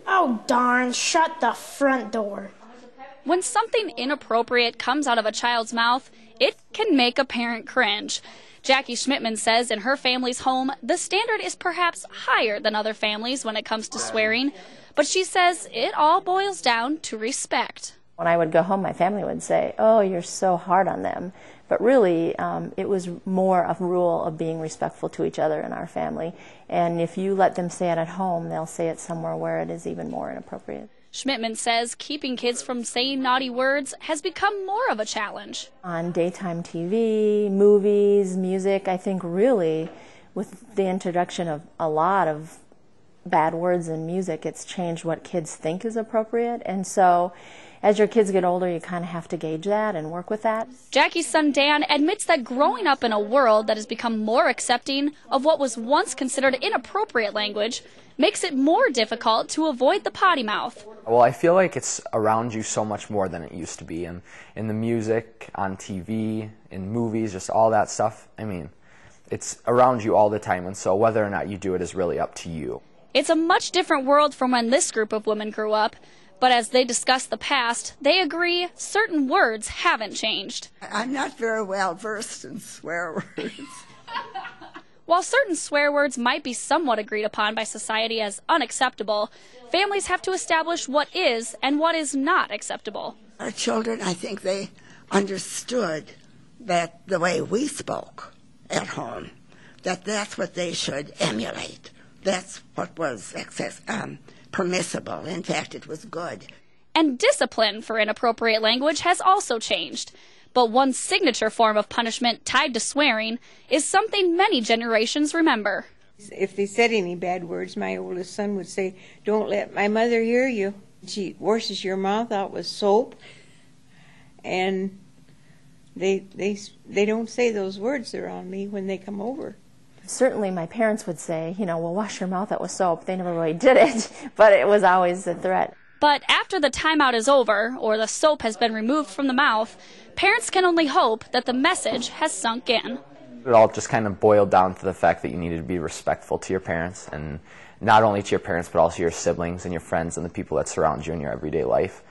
Oh, darn, shut the front door. When something inappropriate comes out of a child's mouth, it can make a parent cringe. Jackie Schmidtman says in her family's home, the standard is perhaps higher than other families when it comes to swearing, but she says it all boils down to respect. When I would go home, my family would say, "Oh, you're so hard on them." But really, it was more a rule of being respectful to each other in our family. And if you let them say it at home, they'll say it somewhere where it is even more inappropriate. Schmidtman says keeping kids from saying naughty words has become more of a challenge. On daytime TV, movies, music, I think really with the introduction of a lot of bad words in music, it's changed what kids think is appropriate. And so as your kids get older, you kind of have to gauge that and work with that. Jackie's son Dan admits that growing up in a world that has become more accepting of what was once considered inappropriate language makes it more difficult to avoid the potty mouth. Well, I feel like it's around you so much more than it used to be. And in the music, on TV, in movies, just all that stuff, I mean, it's around you all the time. And so whether or not you do it is really up to you. It's a much different world from when this group of women grew up. But as they discuss the past, they agree certain words haven't changed. I'm not very well versed in swear words. While certain swear words might be somewhat agreed upon by society as unacceptable, families have to establish what is and what is not acceptable. Our children, I think they understood that the way we spoke at home, that's what they should emulate. That's what was permissible. In fact, it was good. And discipline for inappropriate language has also changed. But one signature form of punishment tied to swearing is something many generations remember. If they said any bad words, my oldest son would say, "Don't let my mother hear you. She washes your mouth out with soap." And they don't say those words around me when they come over. Certainly my parents would say, well, wash your mouth out with soap. They never really did it, but it was always a threat. But after the timeout is over, or the soap has been removed from the mouth, parents can only hope that the message has sunk in. It all just kind of boiled down to the fact that you needed to be respectful to your parents, and not only to your parents, but also your siblings and your friends and the people that surround you in your everyday life.